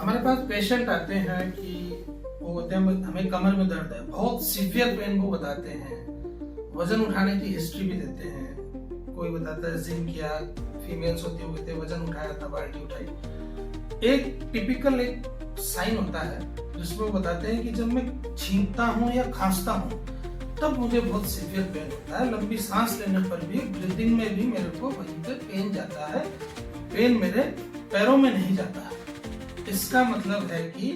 हमारे पास पेशेंट आते हैं कि वो बोलते हैं हमें कमर में दर्द है, बहुत सीवियर पेन को बताते हैं, वजन उठाने की हिस्ट्री भी देते हैं। कोई बताता है जिम किया, फीमेल्स होती है कहते हैं वजन उठाया था, बाल्टी उठाई। एक टिपिकल एक साइन होता है जिसमें वो बताते हैं कि जब मैं छींकता हूँ या खांसता हूँ तब मुझे बहुत सीवियर पेन होता है, लंबी सांस लेने पर भी, ब्रीदिंग में भी मेरे को वहीं पे पेन जाता है, पेन मेरे पैरों में नहीं जाता है। इसका मतलब है कि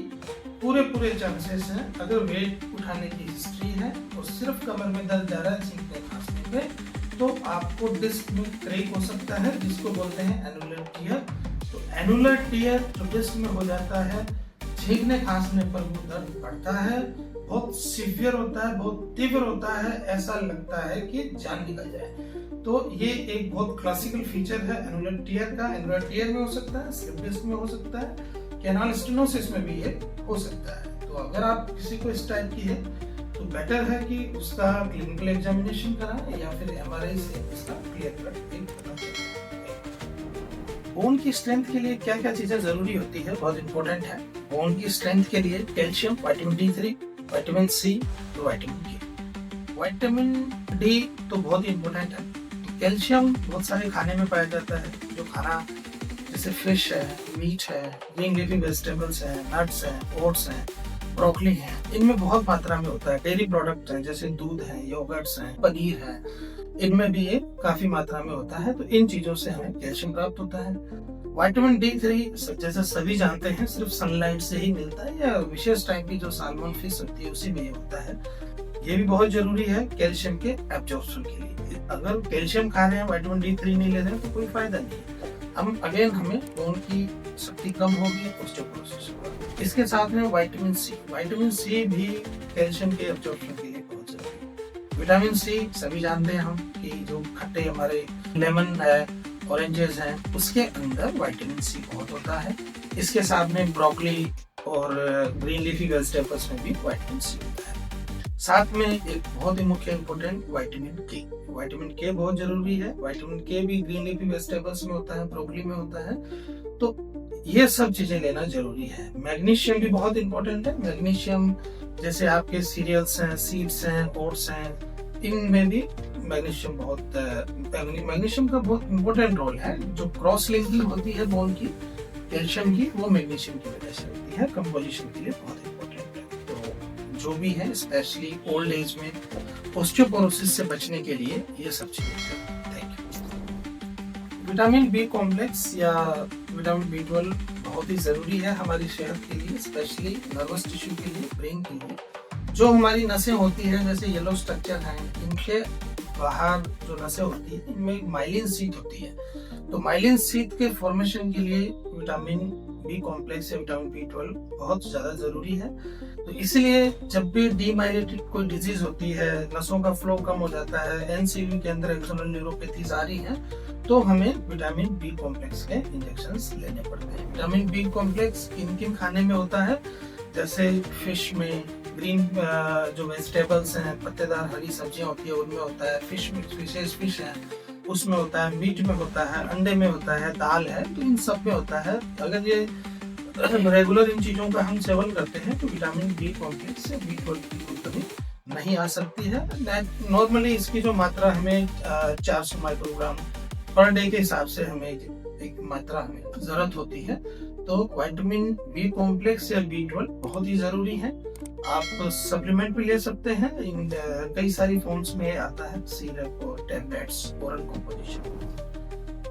पूरे चांसेस हैं, अगर वेट उठाने की हिस्ट्री है और सिर्फ कमर में दर्द जा रहा है छींकने खांसने पे, तो आपको डिस्क में क्रैक हो सकता है, जिसको बोलते हैं एनुलर टियर। तो एनुलर टियर जो डिस्क में हो जाता है, छींकने खांसने पर वो दर्द बढ़ता है, बहुत सीवियर होता है, बहुत तीव्र होता है, ऐसा लगता है कि जान निकल जाए। तो ये एक बहुत क्लासिकल फीचर है एनुलर टियर का। एनुलर टियर में हो सकता है, स्लिप डिस्क में हो सकता है, कैनाल स्टेनोसिस में भी ये हो सकता है। तो अगर आप किसी को इस टाइप की है तो बेटर है कि उसका क्लिनिकल एग्जामिनेशन कराएं या फिर एमआरआई से इसका क्लियर कट पता चले। बोन की स्ट्रेंथ के लिए क्या क्या चीजें जरूरी होती है, बहुत इंपॉर्टेंट है। बोन की स्ट्रेंथ के लिए calcium, vitamin D3, vitamin C, vitamin K। Vitamin D तो बहुत ही इंपॉर्टेंट है। कैल्शियम बहुत सारे खाने में पाया जाता है, जो खाना जैसे फिश है, मीट है, ग्रीन लीफी वेजिटेबल्स है, नट्स है, ओट्स है, ब्रोकली है, इनमें बहुत मात्रा में होता है। डेयरी प्रोडक्ट है जैसे दूध है, योगर्ट्स है, पनीर है, इनमें भी ये काफी मात्रा में होता है। तो इन चीजों से हमें कैल्शियम प्राप्त होता है। विटामिन D3 जैसे सभी जानते हैं सिर्फ सनलाइट से ही मिलता है, या विशेष टाइप की जो साल्मन फिश होती है उसी में ये होता है। ये भी बहुत जरूरी है कैल्शियम के एब्जॉर्प्शन के लिए। अगर कैल्शियम खा रहे हैं, विटामिन D3 नहीं ले रहे हैं तो कोई फायदा नहीं है। हमें बोन की शक्ति कम होगी, ऑस्टियोपोरोसिस होगा। इसके साथ में विटामिन सी भी कैल्शियम के एब्जॉर्प्शन के लिए बहुत जरूरी है। विटामिन सी सभी जानते हैं हम कि जो खट्टे हमारे लेमन है, ऑरेंजेस हैं, उसके अंदर विटामिन सी बहुत होता है। इसके साथ में ब्रोकली और ग्रीन लीफी वेजिटेबल्स में भी विटामिन सी होता है। साथ में एक बहुत ही मुख्य इंपॉर्टेंट विटामिन के बहुत जरूरी है। विटामिन के भी ग्रीन लीफी वेजिटेबल्स में होता है, ब्रोकली में होता है। तो ये सब चीजें लेना जरूरी है। मैग्नीशियम भी बहुत इंपॉर्टेंट है। मैग्नीशियम जैसे आपके सीरियल्स हैं, सीड्स हैं, ओट्स हैं, इनमें भी मैग्नीशियम का बहुत इंपॉर्टेंट रोल है। जो क्रॉस लिंकिंग होती है बोन की कैल्शियम की, वो मैग्नीशियम की वजह से होती है। कंपोजिशन के लिए बहुत इंपॉर्टेंट है। तो जो भी है स्पेशली ओल्ड एज में ऑस्टियोपोरोसिस से बचने के लिए ये सब चीजें। Thank you. Vitamin B complex या विटामिन B12 बहुत ही जरूरी है हमारी सेहत के लिए, स्पेशली नर्वस टिश्यू के लिए, ब्रेन के लिए। जो हमारी नसें होती हैं जैसे येलो स्ट्रक्चर हैं, इनके बाहर जो नसें होती है इनमें माइलिन शीथ होती है। तो माइलिन शीथ के फॉर्मेशन के लिए विटामिन बी कॉम्प्लेक्स या विटामिन B12 बहुत ज्यादा जरूरी है। तो इसलिए जब भी डीमाइलेटेड कोई डिजीज होती है, नसों का फ्लो कम हो जाता है, NCV के अंदर एक्सोनल न्यूरोपैथीज आ रही हैं, तो हमें विटामिन बी कॉम्प्लेक्स के इंजेक्शंस लेने पड़ते हैं। विटामिन बी कॉम्प्लेक्स किन किन खाने में होता है, जैसे फिश में, ग्रीन जो वेजिटेबल्स हैं, पत्तेदार हरी सब्जियां होती है उनमें होता है, फिश में विशेष फिश है उसमें होता है, मीट में होता है, अंडे में होता है, दाल है, तो इन सब में होता है। अगर ये रेगुलर इन चीजों का हम सेवन करते हैं तो विटामिन बी कॉम्प्लेक्स से B12 की कोई कमी नहीं आ सकती है। नॉर्मली इसकी जो मात्रा हमें 400 माइक्रोग्राम पर डे के हिसाब से हमें एक मात्रा हमें जरूरत होती है। तो विटामिन बी कॉम्प्लेक्स या B12 बहुत ही जरूरी है। आप सप्लीमेंट भी ले सकते हैं, इन कई सारी फॉर्म्स में आता है, सिरप और टैबलेट्स, ओरल कंपोजिशन।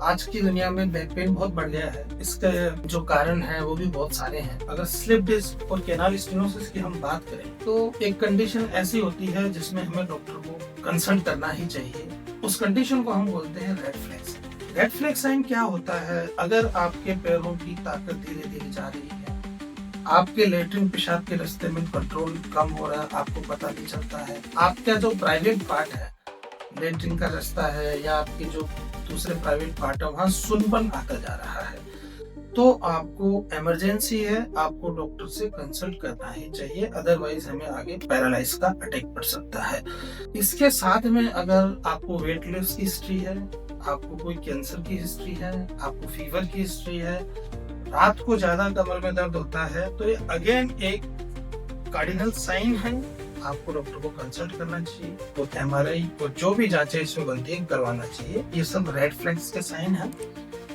आज की दुनिया में बैक पेन बहुत बढ़ गया है। इसके जो कारण है वो भी बहुत सारे हैं। अगर स्लिप डिस्क और कैनाल स्टेनोसिस की हम बात करें तो एक कंडीशन ऐसी होती है जिसमें हमें डॉक्टर को कंसल्ट करना ही चाहिए। उस कंडीशन को हम बोलते हैं red flag. Red flag sign क्या होता है? अगर आपके पैरों की ताकत धीरे धीरे जा रही है, आपके लेटरिन पेशाब के रास्ते में कंट्रोल कम हो रहा है, आपको पता नहीं चलता है, आपका जो प्राइवेट पार्ट है, लेटरिन का रास्ता है या आपके जो दूसरे प्राइवेट पार्ट है, वहां सुनपन आता जा रहा है, तो आपको इमरजेंसी है, आपको डॉक्टर से कंसल्ट करना ही चाहिए। अदरवाइज हमें आगे पैरालाइज का अटैक पड़ सकता है। इसके साथ में अगर आपको वेट लॉस की हिस्ट्री है, आपको कोई कैंसर की हिस्ट्री है, आपको फीवर की हिस्ट्री है, रात को ज्यादा कमर में दर्द होता है तो ये अगेन एक कार्डिनल साइन है, आपको डॉक्टर को कंसल्ट करना चाहिए। तो एमआरआई और जो भी जांचें इसमें बनती है करवाना चाहिए। ये सब रेड फ्लैग्स के साइन है,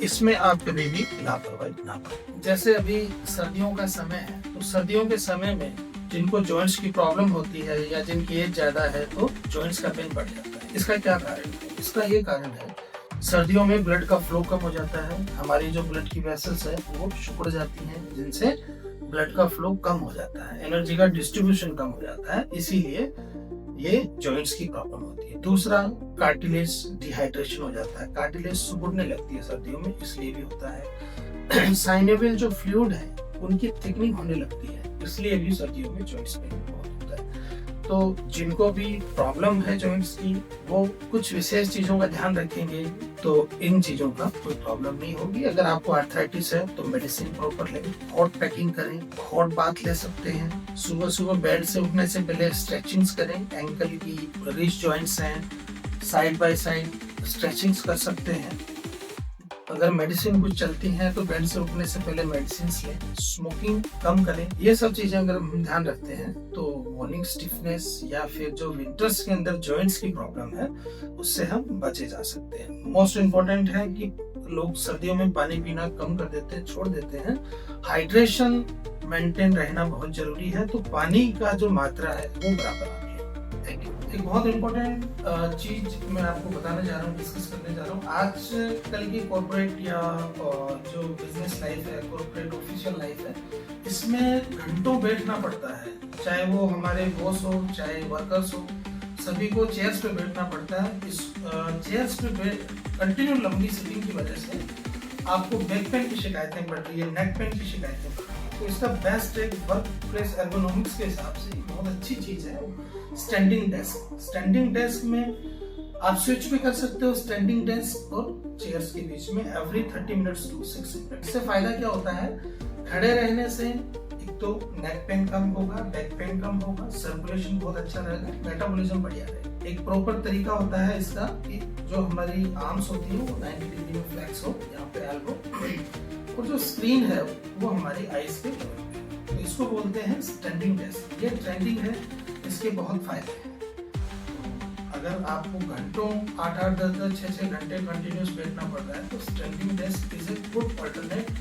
इसमें आप कभी भी लापरवाही ना करें। जैसे अभी सर्दियों का समय है, तो सर्दियों के समय में जिनको जॉइंट्स की प्रॉब्लम होती है या जिनकी एज ज्यादा है तो जॉइंट्स का पेन बढ़ जाता है। इसका क्या कारण है? इसका ये कारण है सर्दियों में ब्लड का फ्लो कम हो जाता है, हमारी जो ब्लड की वेसल्स है वो सिकुड़ जाती हैं, जिनसे ब्लड का फ्लो कम हो जाता है, एनर्जी का डिस्ट्रीब्यूशन कम हो जाता है, इसीलिए ये जॉइंट्स की प्रॉब्लम होती है। दूसरा, कार्टिलेज डिहाइड्रेशन हो जाता है, कार्टिलेज सिकुड़ने लगती है सर्दियों में, इसलिए भी होता है। साइनोवियल जो फ्लूइड है उनकी थिकनिंग होने लगती है, इसलिए भी सर्दियों में जॉइंट्स पेन बहुत होता है। तो जिनको भी प्रॉब्लम है जॉइंट्स की, वो कुछ विशेष चीजों का ध्यान रखेंगे तो इन चीजों का कोई प्रॉब्लम नहीं होगी। अगर आपको आर्थराइटिस है तो मेडिसिन प्रॉपर लें, हॉट पैकिंग करें, हॉट बाथ ले सकते हैं, सुबह सुबह बेड से उठने से पहले स्ट्रेचिंग्स करें, एंकल की रिस्ट जॉइंट्स हैं साइड बाय साइड स्ट्रेचिंग्स कर सकते हैं। अगर मेडिसिन कुछ चलती है तो बेड से उठने से पहले मेडिसिन लें, स्मोकिंग कम करें। ये सब चीजें अगर हम ध्यान रखते हैं तो मॉर्निंग स्टिफनेस या फिर जो विंटर्स के अंदर जॉइंट्स की प्रॉब्लम है उससे हम बचे जा सकते हैं। मोस्ट इम्पोर्टेंट है कि लोग सर्दियों में पानी पीना कम कर देते हैं, छोड़ देते हैं। हाइड्रेशन मेंटेन रहना बहुत जरूरी है, तो पानी का जो मात्रा है वो बराबर रखें। Thank you. एक बहुत इम्पोर्टेंट चीज मैं आपको बताने जा रहा हूँ, डिस्कस करने जा रहा हूँ। आज कल की कॉर्पोरेट या जो बिजनेस लाइफ है, कॉर्पोरेट ऑफिशियल लाइफ है, इसमें घंटों बैठना पड़ता है, चाहे वो हमारे बॉस हो चाहे वर्कर्स हो, सभी को चेयर्स पे बैठना पड़ता है। इस चेयर्स पे कंटिन्यू लंबी सिटिंग की वजह से आपको बैक पेन की शिकायतें बढ़ रही है, नेक पेन की शिकायतें बढ़ रही है। तो इसका बेस्ट एक वर्क प्लेस एर्गोनॉमिक्स के हिसाब से बहुत अच्छी चीज है स्टैंडिंग डेस्क। स्टैंडिंग डेस्क में आप स्विच भी कर सकते हो स्टैंडिंग डेस्क और चेयर्स के बीच में एवरी 30 मिनट्स टू 60 मिनट। इससे फायदा क्या होता है? खड़े रहने से एक तो नेक पेन कम होगा, बैक पेन कम होगा, सर्कुलेशन बहुत अच्छा रहेगा, मेटाबॉलिज्म बढ़िया रहेगा। एक प्रॉपर तरीका होता है इसका कि जो हमारी आर्म्स होती है वो 90 डिग्री में फ्लेक्स हो, यहाँ पे एल्बो, और जो स्क्रीन है वो हमारी आईज के लेवल पे, तो इसको बोलते हैं स्टैंडिंग डेस्क। ये ट्रेंडिंग है, इसके बहुत फायदे हैं। अगर आपको घंटों 8-8, 10-10, 6-6 घंटे कंटिन्यूस बैठना पड़ रहा है तो standing desk is a good alternate,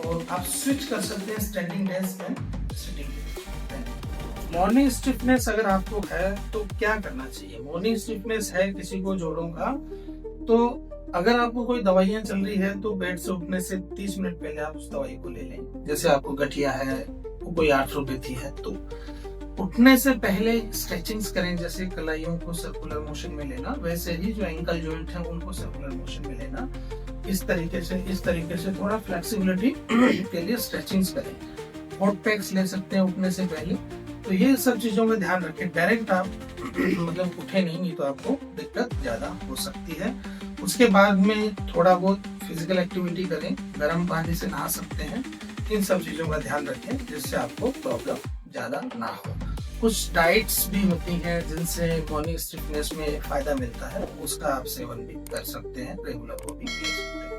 और आप स्विच कर सकते हैं standing desk and sitting. Morning stiffness अगर आपको है तो क्या करना चाहिए? मॉर्निंग स्टिफनेस है किसी को जोड़ों का, तो अगर आपको कोई दवाइयां चल रही है तो बेड से उठने से 30 मिनट पहले आप उस दवाई को ले लें। जैसे आपको गठिया है, कोई आर्थरोपैथी है, तो उठने से पहले स्ट्रेचिंग्स करें, जैसे कलाइयों को सर्कुलर मोशन में लेना, वैसे ही जो एंकल जॉइंट है उनको सर्कुलर मोशन में लेना। इस तरीके से थोड़ा फ्लेक्सिबिलिटी के लिए स्ट्रेचिंग्स करें। हॉट पैक्स ले सकते हैं उठने से पहले। तो ये सब चीजों का ध्यान रखें। डायरेक्ट आप मतलब उठे नहीं तो आपको दिक्कत ज्यादा हो सकती है। उसके बाद में थोड़ा बहुत फिजिकल एक्टिविटी करें, गर्म पानी से नहा सकते हैं। इन सब चीजों का ध्यान रखें जिससे आपको प्रॉब्लम ज्यादा ना हो। कुछ डाइट्स भी होती हैं जिनसे मॉर्निंग स्टिफनेस में फायदा मिलता है, उसका आप सेवन भी कर सकते हैं, रेगुलर वो भी ले सकते हैं।